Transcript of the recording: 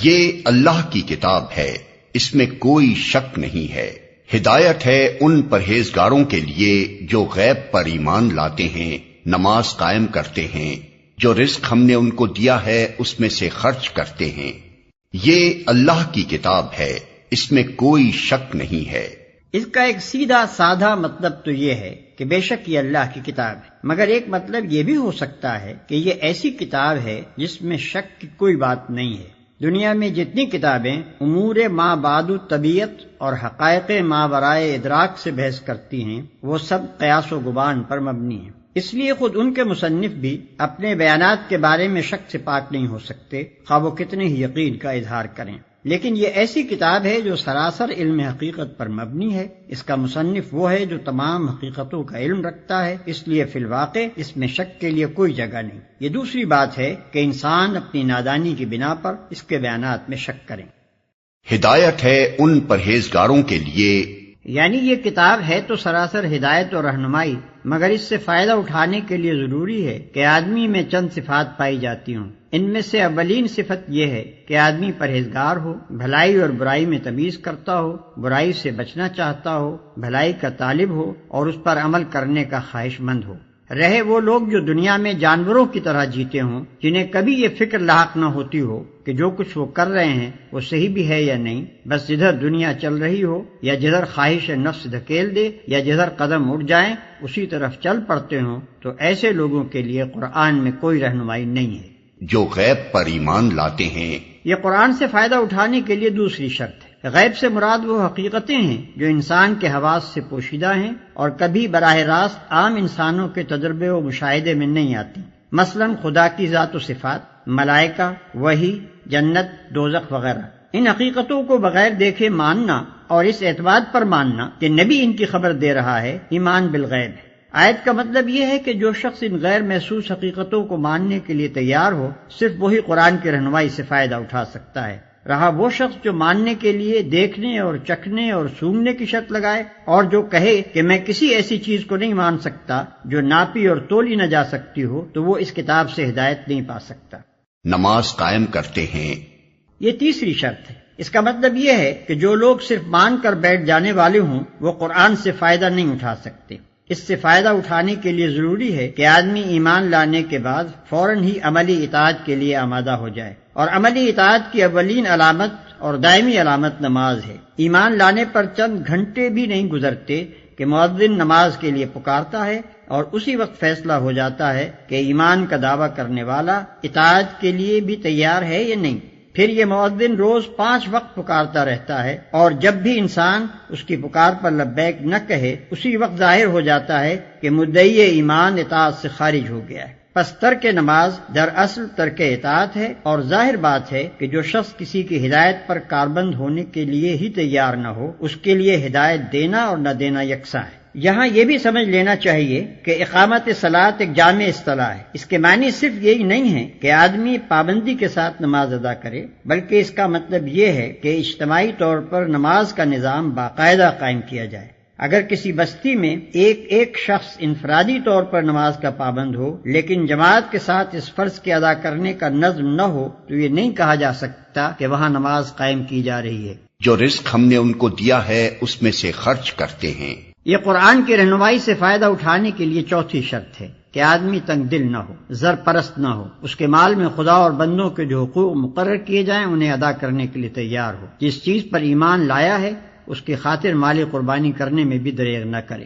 یہ اللہ کی کتاب ہے، اس میں کوئی شک نہیں ہے۔ ہدایت ہے ان پرہیزگاروں کے لیے جو غیب پر ایمان لاتے ہیں، نماز قائم کرتے ہیں، جو رزق ہم نے ان کو دیا ہے اس میں سے خرچ کرتے ہیں۔ یہ اللہ کی کتاب ہے، اس میں کوئی شک نہیں ہے۔ اس کا ایک سیدھا سادہ مطلب تو یہ ہے کہ بے شک یہ اللہ کی کتاب ہے، مگر ایک مطلب یہ بھی ہو سکتا ہے کہ یہ ایسی کتاب ہے جس میں شک کی کوئی بات نہیں ہے۔ دنیا میں جتنی کتابیں امور ما بعد طبیعت اور حقائق ما ورائے ادراک سے بحث کرتی ہیں، وہ سب قیاس و گمان پر مبنی ہیں۔ اس لیے خود ان کے مصنف بھی اپنے بیانات کے بارے میں شک سے پاک نہیں ہو سکتے، خواہ وہ کتنے ہی یقین کا اظہار کریں۔ لیکن یہ ایسی کتاب ہے جو سراسر علم حقیقت پر مبنی ہے۔ اس کا مصنف وہ ہے جو تمام حقیقتوں کا علم رکھتا ہے، اس لیے فی الواقع اس میں شک کے لیے کوئی جگہ نہیں۔ یہ دوسری بات ہے کہ انسان اپنی نادانی کی بنا پر اس کے بیانات میں شک کریں۔ ہدایت ہے ان پرہیزگاروں کے لیے، یعنی یہ کتاب ہے تو سراسر ہدایت اور رہنمائی، مگر اس سے فائدہ اٹھانے کے لیے ضروری ہے کہ آدمی میں چند صفات پائی جاتی ہوں۔ ان میں سے اولین صفت یہ ہے کہ آدمی پرہیزگار ہو، بھلائی اور برائی میں تمیز کرتا ہو، برائی سے بچنا چاہتا ہو، بھلائی کا طالب ہو اور اس پر عمل کرنے کا خواہش مند ہو۔ رہے وہ لوگ جو دنیا میں جانوروں کی طرح جیتے ہوں، جنہیں کبھی یہ فکر لاحق نہ ہوتی ہو کہ جو کچھ وہ کر رہے ہیں وہ صحیح بھی ہے یا نہیں، بس جدھر دنیا چل رہی ہو یا جدھر خواہش نفس دھکیل دے یا جدھر قدم اٹھ جائیں اسی طرف چل پڑتے ہوں، تو ایسے لوگوں کے لیے قرآن میں کوئی رہنمائی نہیں ہے۔ جو غیب پر ایمان لاتے ہیں، یہ قرآن سے فائدہ اٹھانے کے لیے دوسری شرط ہے۔ غیب سے مراد وہ حقیقتیں ہیں جو انسان کے حواس سے پوشیدہ ہیں اور کبھی براہ راست عام انسانوں کے تجربے و مشاہدے میں نہیں آتی، مثلا خدا کی ذات و صفات، ملائکہ، وحی، جنت، دوزخ وغیرہ۔ ان حقیقتوں کو بغیر دیکھے ماننا اور اس اعتماد پر ماننا کہ نبی ان کی خبر دے رہا ہے، ایمان بالغیب ہے۔ آیت کا مطلب یہ ہے کہ جو شخص ان غیر محسوس حقیقتوں کو ماننے کے لیے تیار ہو، صرف وہی قرآن کی رہنمائی سے فائدہ اٹھا سکتا ہے۔ رہا وہ شخص جو ماننے کے لیے دیکھنے اور چکھنے اور سونگنے کی شرط لگائے اور جو کہے کہ میں کسی ایسی چیز کو نہیں مان سکتا جو ناپی اور تولی نہ جا سکتی ہو، تو وہ اس کتاب سے ہدایت نہیں پا سکتا۔ نماز قائم کرتے ہیں، یہ تیسری شرط ہے۔ اس کا مطلب یہ ہے کہ جو لوگ صرف مان کر بیٹھ جانے والے ہوں وہ قرآن سے فائدہ نہیں اٹھا سکتے۔ اس سے فائدہ اٹھانے کے لیے ضروری ہے کہ آدمی ایمان لانے کے بعد فوراً ہی عملی اطاعت کے لیے آمادہ ہو جائے، اور عملی اطاعت کی اولین علامت اور دائمی علامت نماز ہے۔ ایمان لانے پر چند گھنٹے بھی نہیں گزرتے کہ مؤذن نماز کے لیے پکارتا ہے اور اسی وقت فیصلہ ہو جاتا ہے کہ ایمان کا دعویٰ کرنے والا اطاعت کے لیے بھی تیار ہے یا نہیں۔ پھر یہ مؤذن روز 5 وقت پکارتا رہتا ہے، اور جب بھی انسان اس کی پکار پر لبیک نہ کہے اسی وقت ظاہر ہو جاتا ہے کہ مدعی ایمان اطاعت سے خارج ہو گیا ہے۔ پس ترک نماز دراصل ترک اطاعت ہے، اور ظاہر بات ہے کہ جو شخص کسی کی ہدایت پر کاربند ہونے کے لیے ہی تیار نہ ہو، اس کے لیے ہدایت دینا اور نہ دینا یکساں ہے۔ یہاں یہ بھی سمجھ لینا چاہیے کہ اقامت صلاۃ ایک جامع اصطلاح ہے۔ اس کے معنی صرف یہی نہیں ہے کہ آدمی پابندی کے ساتھ نماز ادا کرے، بلکہ اس کا مطلب یہ ہے کہ اجتماعی طور پر نماز کا نظام باقاعدہ قائم کیا جائے۔ اگر کسی بستی میں ایک شخص انفرادی طور پر نماز کا پابند ہو لیکن جماعت کے ساتھ اس فرض کے ادا کرنے کا نظم نہ ہو، تو یہ نہیں کہا جا سکتا کہ وہاں نماز قائم کی جا رہی ہے۔ جو رزق ہم نے ان کو دیا ہے اس میں سے خرچ کرتے ہیں۔ یہ قرآن کی رہنمائی سے فائدہ اٹھانے کے لیے چوتھی شرط ہے کہ آدمی تنگ دل نہ ہو، زر پرست نہ ہو، اس کے مال میں خدا اور بندوں کے جو حقوق مقرر کیے جائیں انہیں ادا کرنے کے لیے تیار ہو۔ جس چیز پر ایمان لایا ہے اس کی خاطر مالی قربانی کرنے میں بھی دریغ نہ کرے۔